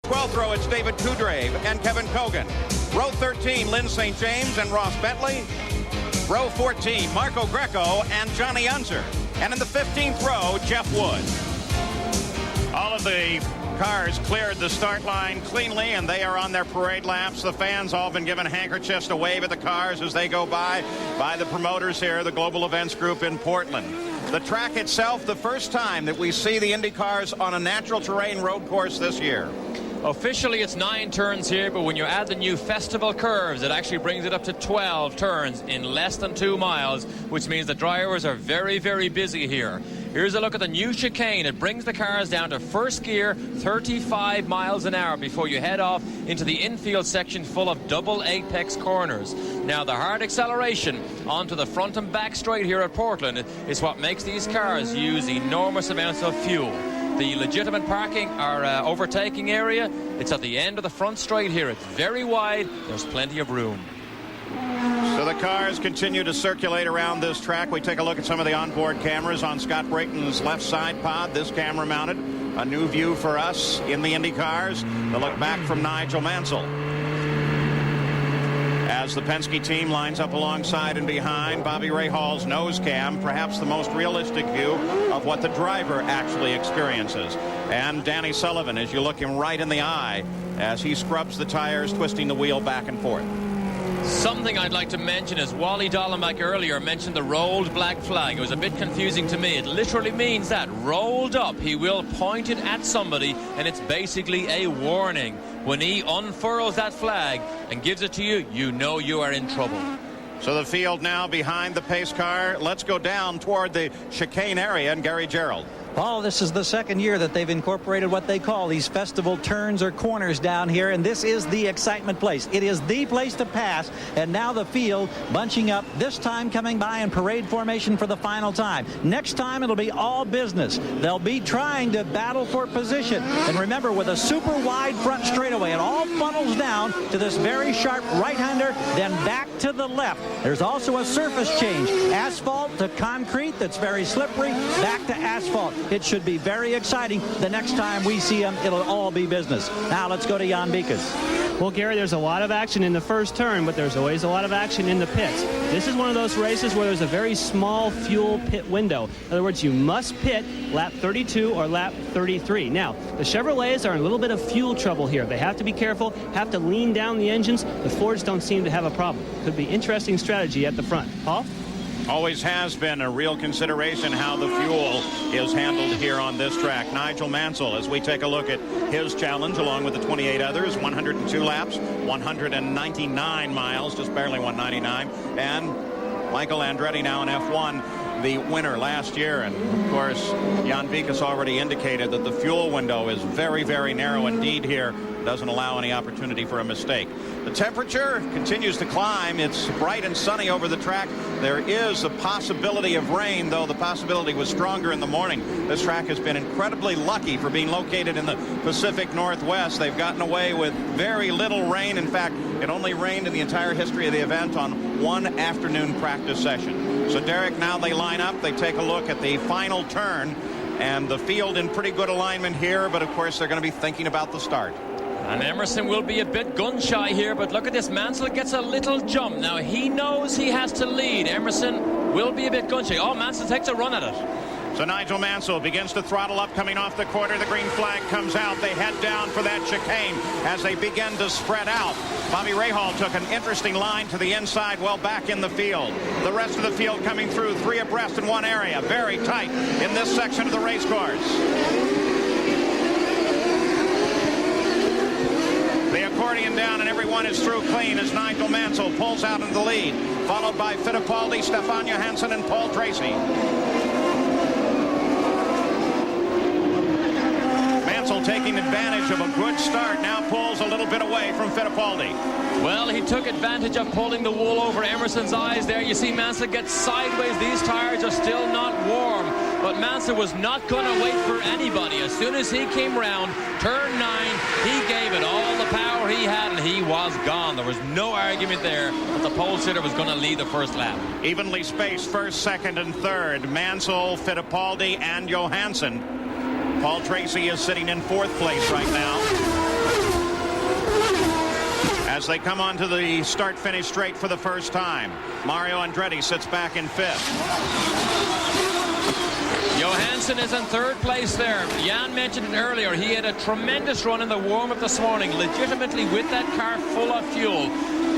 12th row, it's David Kudrave and Kevin Kogan. Row 13, Lynn St. James and Ross Bentley. Row 14, Marco Greco and Johnny Unser. And in the 15th row, Jeff Wood. All of the cars cleared the start line cleanly, and they are on their parade laps. The fans all been given handkerchiefs to wave at the cars as they go by the promoters here, the Global Events Group in Portland. The track itself, the first time that we see the Indy cars on a natural terrain road course this year. Officially, it's 9 turns here, but when you add the new festival curves, it actually brings it up to 12 turns in less than 2 miles, which means the drivers are very, very busy here. Here's a look at the new chicane. It brings the cars down to first gear, 35 miles an hour before you head off into the infield section full of double apex corners. Now, the hard acceleration onto the front and back straight here at Portland is what makes these cars use enormous amounts of fuel. The legitimate parking or overtaking area, it's at the end of the front straight here. It's very wide. There's plenty of room. So the cars continue to circulate around this track. We take a look at some of the onboard cameras on Scott Brayton's left side pod. This camera mounted. A new view for us in the Indy cars. The look back from Nigel Mansell. As the Penske team lines up alongside and behind Bobby Rahall's nose cam, perhaps the most realistic view of what the driver actually experiences. And Danny Sullivan, as you look him right in the eye as he scrubs the tires, twisting the wheel back and forth. Something I'd like to mention is Wally Dallenbach earlier mentioned the rolled black flag. It was a bit confusing to me. It literally means that rolled up, he will point it at somebody, and it's basically a warning. When he unfurls that flag and gives it to you, you know you are in trouble. So the field now behind the pace car. Let's go down toward the chicane area and Gary Gerould. Paul, this is the second year that they've incorporated what they call these festival turns or corners down here, and this is the excitement place. It is the place to pass, and now the field bunching up, this time coming by in parade formation for the final time. Next time it'll be all business. They'll be trying to battle for position. And remember, with a super wide front straightaway, it all funnels down to this very sharp right-hander, then back to the left. There's also a surface change. Asphalt to concrete that's very slippery, back to asphalt. It should be very exciting. The next time we see them, it'll all be business. Now let's go to Jan Bikas. Well, Gary, there's a lot of action in the first turn, but there's always a lot of action in the pits. This is one of those races where there's a very small fuel pit window. In other words, you must pit lap 32 or lap 33. Now, the Chevrolets are in a little bit of fuel trouble here. They have to be careful, have to lean down the engines. The Fords don't seem to have a problem. Could be interesting strategy at the front. Paul? Always has been a real consideration how the fuel is handled here on this track. Nigel Mansell, as we take a look at his challenge along with the 28 others, 102 laps, 199 miles, just barely 199. And Michael Andretti now in F1, the winner last year. And of course, Jan Bikas already indicated that the fuel window is very, very narrow indeed here. Doesn't allow any opportunity for a mistake. The temperature continues to climb. It's bright and sunny over the track. There is a possibility of rain, though the possibility was stronger in the morning. This track has been incredibly lucky for being located in the Pacific Northwest. They've gotten away with very little rain. In fact, it only rained in the entire history of the event on one afternoon practice session. So, Derek, now they line up. They take a look at the final turn, and the field in pretty good alignment here, but of course they're going to be thinking about the start. And Emerson will be a bit gun-shy here, but look at this. Mansell gets a little jump. Now, he knows he has to lead. Emerson will be a bit gun-shy. Oh, Mansell takes a run at it. So Nigel Mansell begins to throttle up coming off the quarter. The green flag comes out. They head down for that chicane as they begin to spread out. Bobby Rahal took an interesting line to the inside, well back in the field. The rest of the field coming through, 3 abreast in one area. Very tight in this section of the race course. The accordion down and everyone is through clean as Nigel Mansell pulls out into the lead, followed by Fittipaldi, Stefan Johansson, and Paul Tracy. Mansell taking advantage of a good start, now pulls a little bit away from Fittipaldi. Well, he took advantage of pulling the wool over Emerson's eyes there. You see Mansell get sideways. These tires are still not warm, but Mansell was not going to wait for anybody. As soon as he came round, turn 9, he gave it all the power he had, and he was gone. There was no argument there that the pole sitter was going to lead the first lap. Evenly spaced first, second, and third. Mansell, Fittipaldi, and Johansson. Paul Tracy is sitting in 4th place right now. as they come onto the start-finish straight for the first time. Mario Andretti sits back in fifth. Johansson is in third place there. Jan mentioned it earlier. He had a tremendous run in the warm-up this morning, legitimately with that car full of fuel.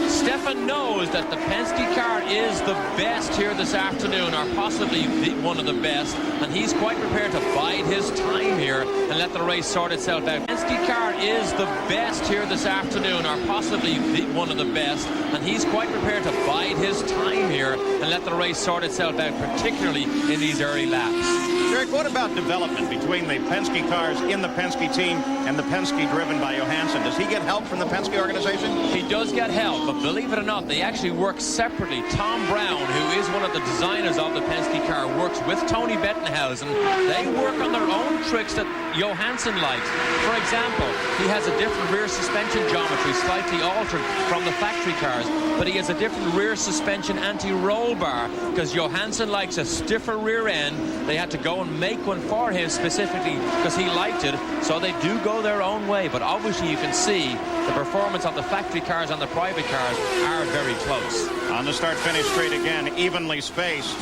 Stefan knows that the Penske car is the best here this afternoon, or possibly one of the best, and he's quite prepared to bide his time here and let the race sort itself out. Penske car is the best here this afternoon, or possibly one of the best, and he's quite prepared to bide his time here and let the race sort itself out, particularly in these early laps. Eric, what about development between the Penske cars in the Penske team and the Penske driven by Johansson? Does he get help from the Penske organization? He does get help, but believe it or not, they actually work separately. Tom Brown, who is one of the designers of the Penske car, works with Tony Bettenhausen. They work on their own tricks that Johansson likes. For example, he has a different rear suspension geometry, slightly altered from the factory cars, but he has a different rear suspension anti-roll bar because Johansson likes a stiffer rear end. They had to go and make one for him specifically because he liked it, so they do go their own way. But obviously you can see the performance of the factory cars and the private cars are very close. On the start-finish straight again, evenly spaced.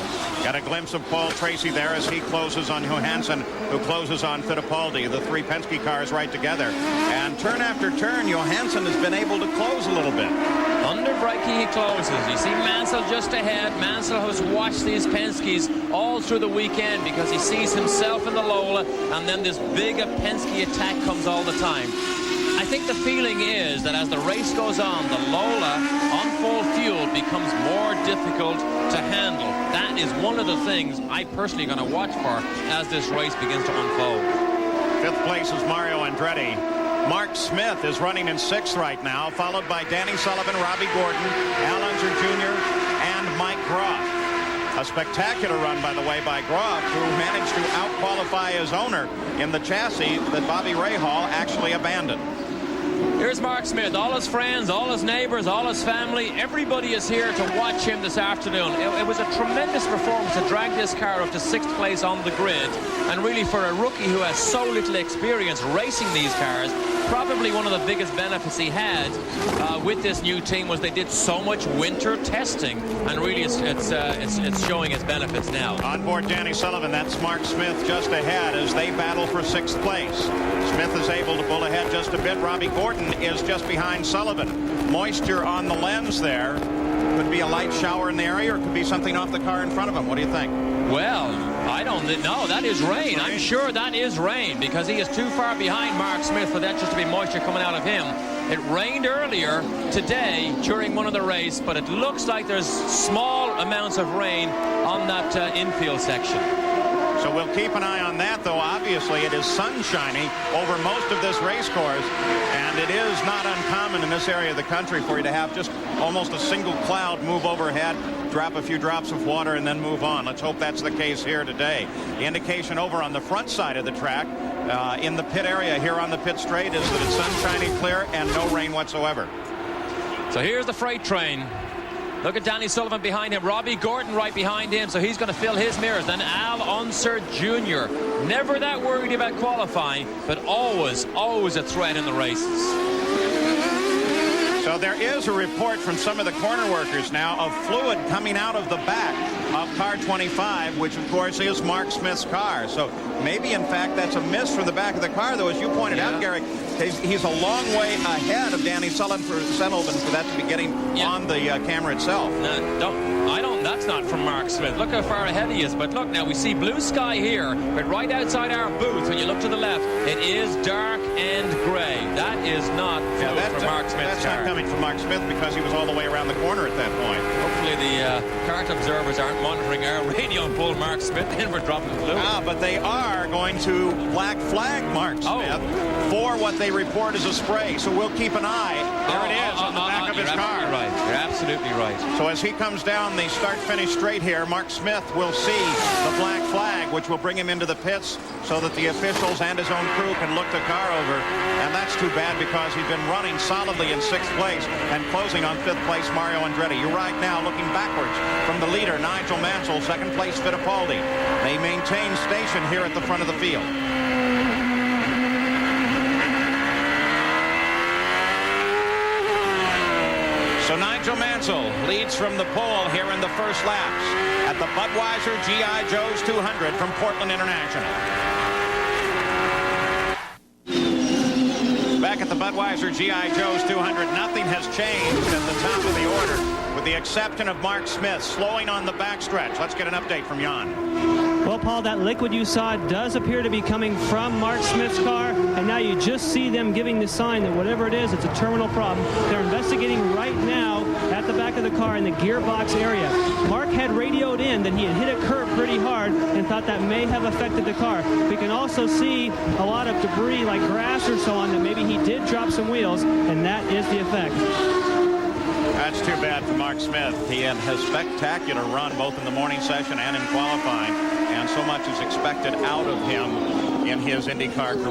Got a glimpse of Paul Tracy there as he closes on Johansson, who closes on Fittipaldi. The three Penske cars right together. And turn after turn, Johansson has been able to close a little bit. Under braking, he closes. You see Mansell just ahead. Mansell has watched these Penskes all through the weekend because he sees himself in the Lola, and then this big Penske attack comes all the time. I think the feeling is that as the race goes on, the Lola on full fuel becomes more difficult to handle. That is one of the things I personally going to watch for as this race begins to unfold. Fifth place is Mario Andretti. Mark Smith is running in sixth right now, followed by Danny Sullivan, Robbie Gordon, Al Unser Jr., and Mike Groff. A spectacular run, by the way, by Groff, who managed to out-qualify his owner in the chassis that Bobby Rahal actually abandoned. Here's Mark Smith. All his friends, all his neighbors, all his family, everybody is here to watch him this afternoon. It was a tremendous performance to drag this car up to sixth place on the grid. And really, for a rookie who has so little experience racing these cars, probably one of the biggest benefits he had with this new team was they did so much winter testing, and really it's showing its benefits now. On board Danny Sullivan, that's Mark Smith just ahead as they battle for sixth place. Smith is able to pull ahead just a bit. Robbie Gordon is just behind Sullivan. Moisture on the lens there. Could be a light shower in the area, or could be something off the car in front of him. What do you think? Well, I don't know. That is rain. I'm sure that is rain because he is too far behind Mark Smith for that just to be moisture coming out of him. It rained earlier today during one of the race, but it looks like there's small amounts of rain on that infield section. So we'll keep an eye on that, though. Obviously, it is sunshiny over most of this race course, and it is not uncommon in this area of the country for you to have just almost a single cloud move overhead, drop a few drops of water, and then move on. Let's hope that's the case here today. The indication over on the front side of the track in the pit area here on the pit straight is that it's sunshiny, clear, and no rain whatsoever. So here's the freight train. Look at Danny Sullivan behind him. Robbie Gordon right behind him, so he's going to fill his mirrors. Then Al Unser Jr. Never that worried about qualifying, but always a threat in the races. So there is a report from some of the corner workers now of fluid coming out of the back of car 25, which of course is Mark Smith's car. So maybe in fact that's a miss from the back of the car, though, as you pointed out, Gary. He's a long way ahead of Danny Sullivan for that to be getting on the camera itself. That's not from Mark Smith. Look how far ahead he is. But look, now we see blue sky here, but right outside our booth, when you look to the left, it is dark and gray. That is not from Mark Smith's car. That's not coming from Mark Smith because he was all the way around the corner at that point. Hopefully the kart observers aren't monitoring our radio and pull Mark Smith in for dropping fluid. But they are going to black flag Mark Smith for what they report as a spray. So we'll keep an eye. There it is on the back of his car. Right. You're absolutely right. So as he comes down the start-finish straight here, Mark Smith will see the black flag, which will bring him into the pits so that the officials and his own crew can look the car over. And that's too bad because he's been running solidly in sixth place and closing on fifth place Mario Andretti. You're right now looking backwards from the leader, Nigel Mansell, second place Fittipaldi. They maintain station here at the front of the field. Nigel Mansell leads from the pole here in the first laps at the Budweiser G.I. Joe's 200 from Portland International. Back at the Budweiser G.I. Joe's 200, nothing has changed at the top of the order, with the exception of Mark Smith slowing on the backstretch. Let's get an update from Jan. Well, Paul, that liquid you saw does appear to be coming from Mark Smith's car, and now you just see them giving the sign that whatever it is, it's a terminal problem. They're investigating right now at the back of the car in the gearbox area. Mark had radioed in that he had hit a curb pretty hard and thought that may have affected the car. We can also see a lot of debris like grass or so on that maybe he did drop some wheels, and that is the effect. That's too bad for Mark Smith. He had a spectacular run both in the morning session and in qualifying, and so much is expected out of him in his IndyCar career.